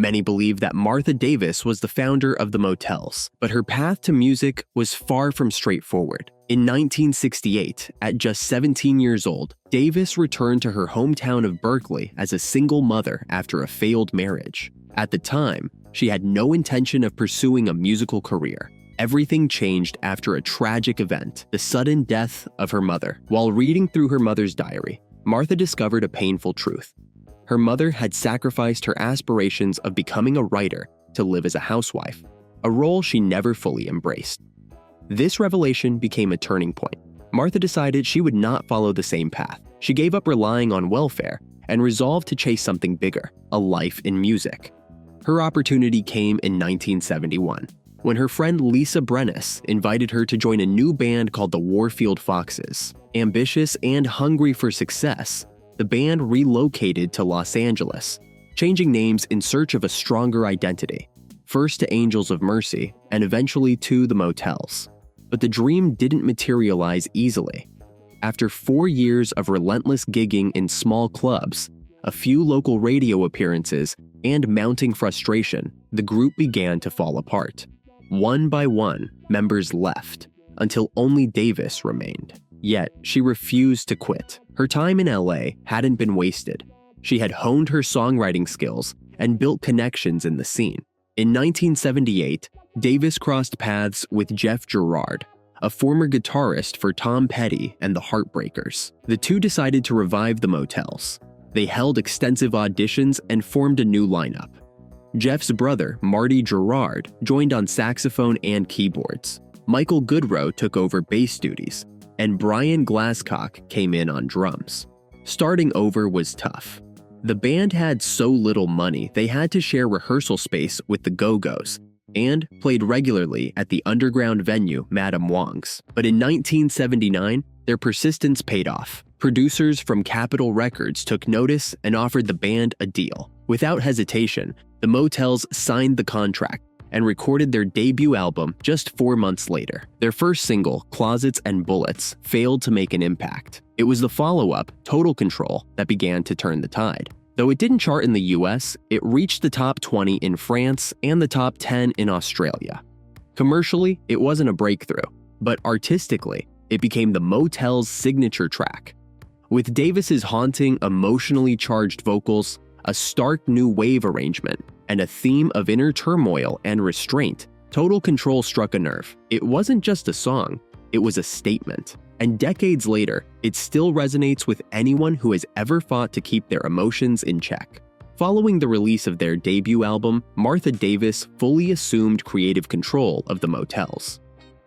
Many believe that Martha Davis was the founder of the Motels, but her path to music was far from straightforward. In 1968, at just 17 years old, Davis returned to her hometown of Berkeley as a single mother after a failed marriage. At the time, she had no intention of pursuing a musical career. Everything changed after a tragic event, the sudden death of her mother. While reading through her mother's diary, Martha discovered a painful truth. Her mother had sacrificed her aspirations of becoming a writer to live as a housewife, a role she never fully embraced. This revelation became a turning point. Martha decided she would not follow the same path. She gave up relying on welfare and resolved to chase something bigger, a life in music. Her opportunity came in 1971, when her friend Lisa Brennis invited her to join a new band called the Warfield Foxes. Ambitious and hungry for success, the band relocated to Los Angeles, changing names in search of a stronger identity, first to Angels of Mercy and eventually to the Motels. But the dream didn't materialize easily. After 4 years of relentless gigging in small clubs, a few local radio appearances, and mounting frustration, the group began to fall apart. One by one, members left, until only Davis remained. Yet, she refused to quit. Her time in LA hadn't been wasted. She had honed her songwriting skills and built connections in the scene. In 1978, Davis crossed paths with Jeff Gerard, a former guitarist for Tom Petty and the Heartbreakers. The two decided to revive the Motels. They held extensive auditions and formed a new lineup. Jeff's brother, Marty Gerard, joined on saxophone and keyboards. Michael Goodrow took over bass duties, and Brian Glasscock came in on drums. Starting over was tough. The band had so little money they had to share rehearsal space with the Go-Go's and played regularly at the underground venue Madame Wong's. But in 1979, their persistence paid off. Producers from Capitol Records took notice and offered the band a deal. Without hesitation, the Motels signed the contract and recorded their debut album just 4 months later. Their first single, Closets and Bullets, failed to make an impact. It was the follow-up, Total Control, that began to turn the tide. Though it didn't chart in the US, it reached the top 20 in France and the top 10 in Australia. Commercially, it wasn't a breakthrough, but artistically, it became the Motels' signature track. With Davis's haunting, emotionally charged vocals, a stark new wave arrangement, and a theme of inner turmoil and restraint, Total Control struck a nerve. It wasn't just a song, it was a statement. And decades later, it still resonates with anyone who has ever fought to keep their emotions in check. Following the release of their debut album, Martha Davis fully assumed creative control of the Motels.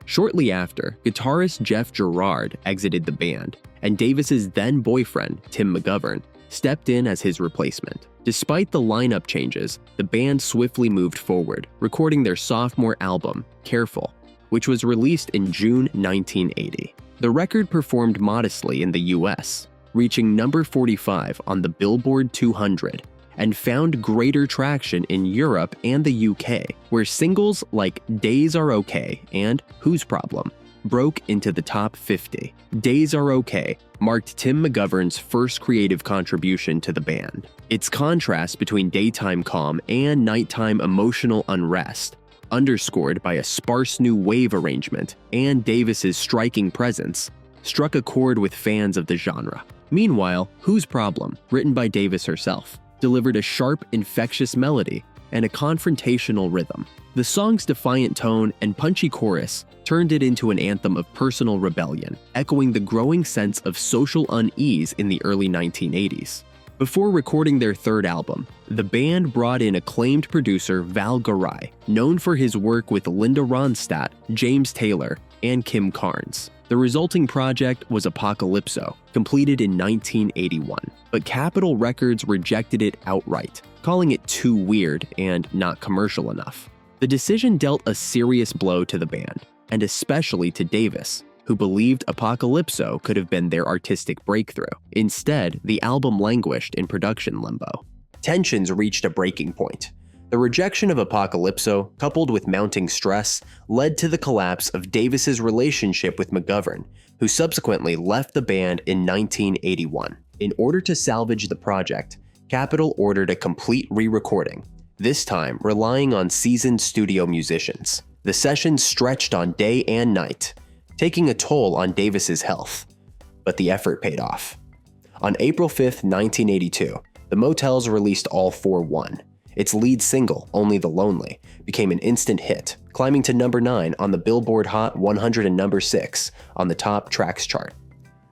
Shortly after, guitarist Jeff Gerard exited the band, and Davis's then-boyfriend, Tim McGovern, stepped in as his replacement. Despite the lineup changes, the band swiftly moved forward, recording their sophomore album, Careful, which was released in June 1980. The record performed modestly in the US, reaching number 45 on the Billboard 200, and found greater traction in Europe and the UK, where singles like Days Are Okay and Whose Problem broke into the top 50. Days Are Okay marked Tim McGovern's first creative contribution to the band. Its contrast between daytime calm and nighttime emotional unrest, underscored by a sparse new wave arrangement and Davis's striking presence, struck a chord with fans of the genre. Meanwhile, Whose Problem, written by Davis herself, delivered a sharp, infectious melody and a confrontational rhythm. The song's defiant tone and punchy chorus turned it into an anthem of personal rebellion, echoing the growing sense of social unease in the early 1980s. Before recording their third album, the band brought in acclaimed producer Val Garay, known for his work with Linda Ronstadt, James Taylor, and Kim Carnes. The resulting project was Apocalypso, completed in 1981, but Capitol Records rejected it outright, calling it too weird and not commercial enough. The decision dealt a serious blow to the band, and especially to Davis, who believed Apocalypso could have been their artistic breakthrough. Instead, the album languished in production limbo. Tensions reached a breaking point. The rejection of Apocalypso, coupled with mounting stress, led to the collapse of Davis's relationship with McGovern, who subsequently left the band in 1981. In order to salvage the project, Capitol ordered a complete re-recording, this time relying on seasoned studio musicians. The sessions stretched on day and night, taking a toll on Davis's health. But the effort paid off. On April 5, 1982, the Motels released All For One. Its lead single, Only the Lonely, became an instant hit, climbing to number 9 on the Billboard Hot 100 and number 6 on the top tracks chart.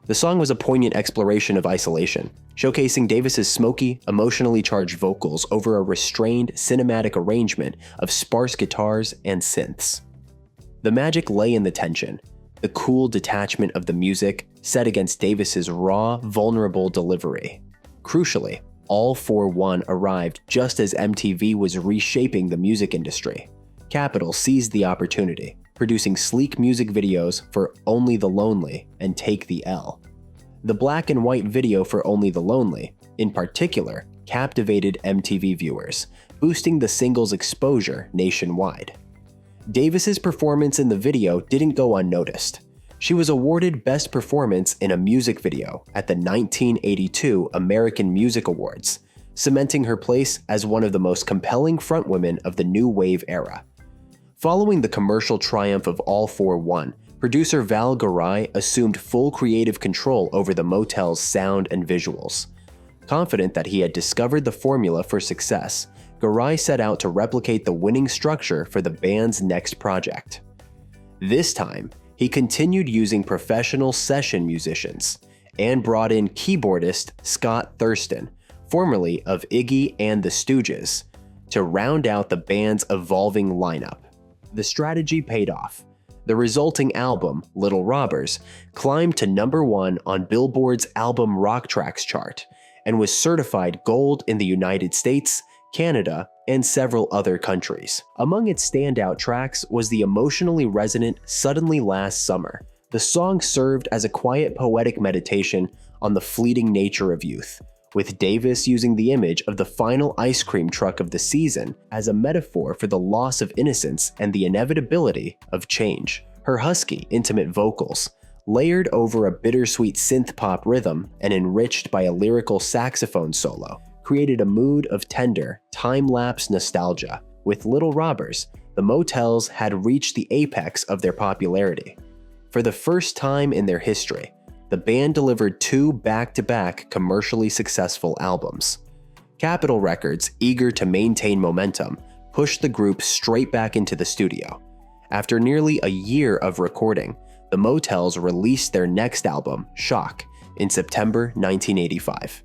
The song was a poignant exploration of isolation, showcasing Davis's smoky, emotionally charged vocals over a restrained, cinematic arrangement of sparse guitars and synths. The magic lay in the tension, the cool detachment of the music set against Davis's raw, vulnerable delivery. Crucially, All For One arrived just as MTV was reshaping the music industry. Capitol seized the opportunity, producing sleek music videos for Only the Lonely and Take the L. The black and white video for Only the Lonely, in particular, captivated MTV viewers, boosting the single's exposure nationwide. Davis's performance in the video didn't go unnoticed. She was awarded Best Performance in a Music Video at the 1982 American Music Awards, cementing her place as one of the most compelling frontwomen of the new wave era. Following the commercial triumph of All For One, producer Val Garai assumed full creative control over the Motels' sound and visuals. Confident that he had discovered the formula for success, Garai set out to replicate the winning structure for the band's next project. This time, he continued using professional session musicians and brought in keyboardist Scott Thurston, formerly of Iggy and the Stooges, to round out the band's evolving lineup. The strategy paid off. The resulting album, Little Robbers, climbed to number 1 on Billboard's Album Rock Tracks chart and was certified gold in the United States, Canada, and several other countries. Among its standout tracks was the emotionally resonant Suddenly Last Summer. The song served as a quiet poetic meditation on the fleeting nature of youth, with Davis using the image of the final ice cream truck of the season as a metaphor for the loss of innocence and the inevitability of change. Her husky, intimate vocals, layered over a bittersweet synth-pop rhythm and enriched by a lyrical saxophone solo, created a mood of tender, time-lapse nostalgia. With Little Robbers, the Motels had reached the apex of their popularity. For the first time in their history, the band delivered 2 back-to-back commercially successful albums. Capitol Records, eager to maintain momentum, pushed the group straight back into the studio. After nearly a year of recording, the Motels released their next album, Shock, in September 1985.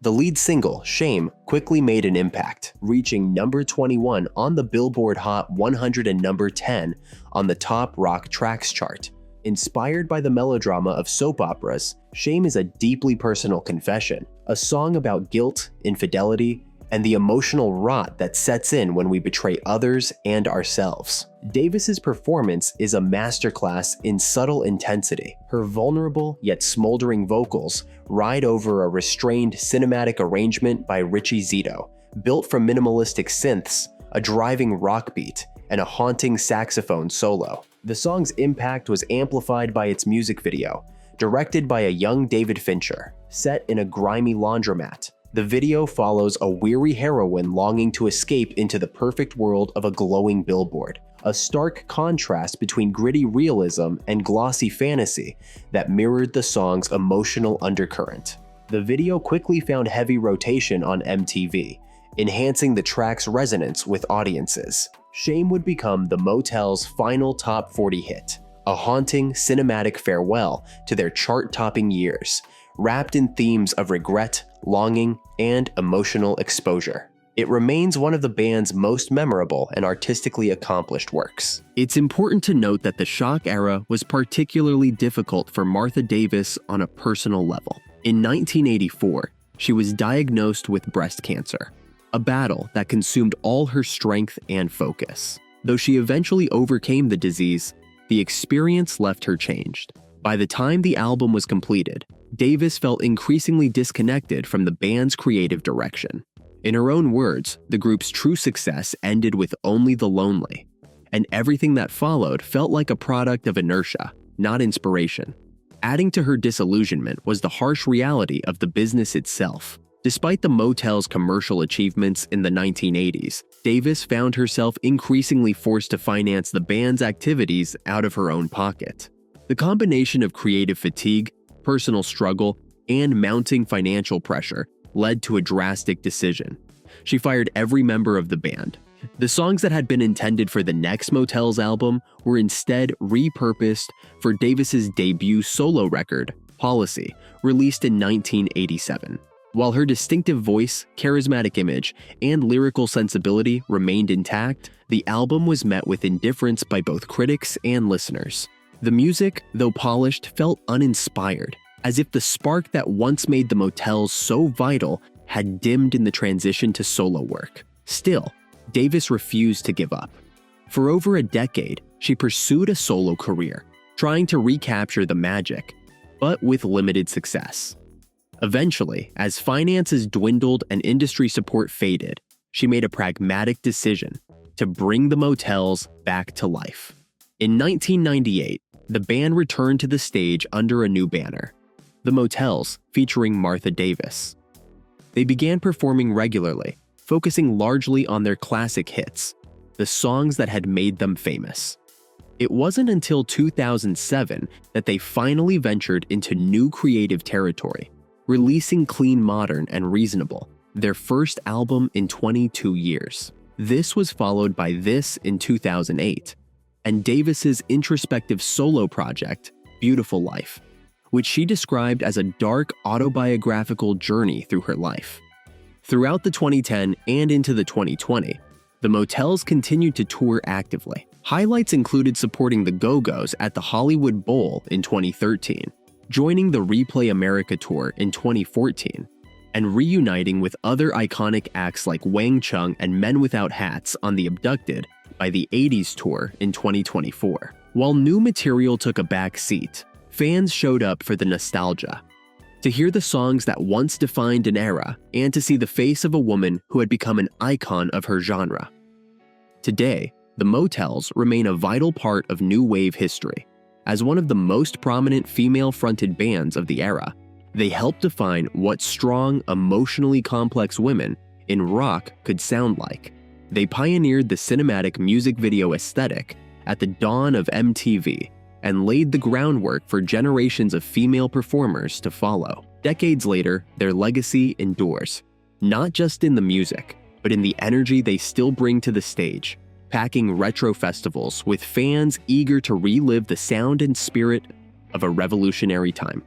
The lead single, Shame, quickly made an impact, reaching number 21 on the Billboard Hot 100 and number 10 on the top rock tracks chart. Inspired by the melodrama of soap operas, Shame is a deeply personal confession, a song about guilt, infidelity, and the emotional rot that sets in when we betray others and ourselves. Davis's performance is a masterclass in subtle intensity. Her vulnerable yet smoldering vocals ride over a restrained cinematic arrangement by Richie Zito, built from minimalistic synths, a driving rock beat, and a haunting saxophone solo. The song's impact was amplified by its music video, directed by a young David Fincher, set in a grimy laundromat. The video follows a weary heroine longing to escape into the perfect world of a glowing billboard, a stark contrast between gritty realism and glossy fantasy that mirrored the song's emotional undercurrent. The video quickly found heavy rotation on MTV, enhancing the track's resonance with audiences. Shame would become the Motels' final top 40 hit, a haunting cinematic farewell to their chart-topping years, wrapped in themes of regret, longing, and emotional exposure. It remains one of the band's most memorable and artistically accomplished works. It's important to note that the Shock era was particularly difficult for Martha Davis on a personal level. In 1984, she was diagnosed with breast cancer, a battle that consumed all her strength and focus. Though she eventually overcame the disease, the experience left her changed. By the time the album was completed, Davis felt increasingly disconnected from the band's creative direction. In her own words, the group's true success ended with Only the Lonely, and everything that followed felt like a product of inertia, not inspiration. Adding to her disillusionment was the harsh reality of the business itself. Despite the Motels' commercial achievements in the 1980s, Davis found herself increasingly forced to finance the band's activities out of her own pocket. The combination of creative fatigue, personal struggle, and mounting financial pressure led to a drastic decision. She fired every member of the band. The songs that had been intended for the next Motels album were instead repurposed for Davis's debut solo record, Policy, released in 1987. While her distinctive voice, charismatic image, and lyrical sensibility remained intact, the album was met with indifference by both critics and listeners. The music, though polished, felt uninspired, as if the spark that once made the Motels so vital had dimmed in the transition to solo work. Still, Davis refused to give up. For over a decade, she pursued a solo career, trying to recapture the magic, but with limited success. Eventually, as finances dwindled and industry support faded, she made a pragmatic decision to bring the Motels back to life. In 1998, the band returned to the stage under a new banner, The Motels, featuring Martha Davis. They began performing regularly, focusing largely on their classic hits, the songs that had made them famous. It wasn't until 2007 that they finally ventured into new creative territory, releasing Clean Modern and Reasonable, their first album in 22 years. This was followed by This in 2008, and Davis's introspective solo project, Beautiful Life, which she described as a dark autobiographical journey through her life. Throughout the 2010 and into the 2020, the Motels continued to tour actively. Highlights included supporting the Go-Go's at the Hollywood Bowl in 2013, joining the Replay America tour in 2014, and reuniting with other iconic acts like Wang Chung and Men Without Hats on the Abducted by the 80s tour in 2024. While new material took a back seat, fans showed up for the nostalgia, to hear the songs that once defined an era, and to see the face of a woman who had become an icon of her genre. Today, the Motels remain a vital part of new wave history. As one of the most prominent female-fronted bands of the era, they helped define what strong, emotionally complex women in rock could sound like. They pioneered the cinematic music video aesthetic at the dawn of MTV and laid the groundwork for generations of female performers to follow. Decades later, their legacy endures, not just in the music, but in the energy they still bring to the stage, packing retro festivals with fans eager to relive the sound and spirit of a revolutionary time.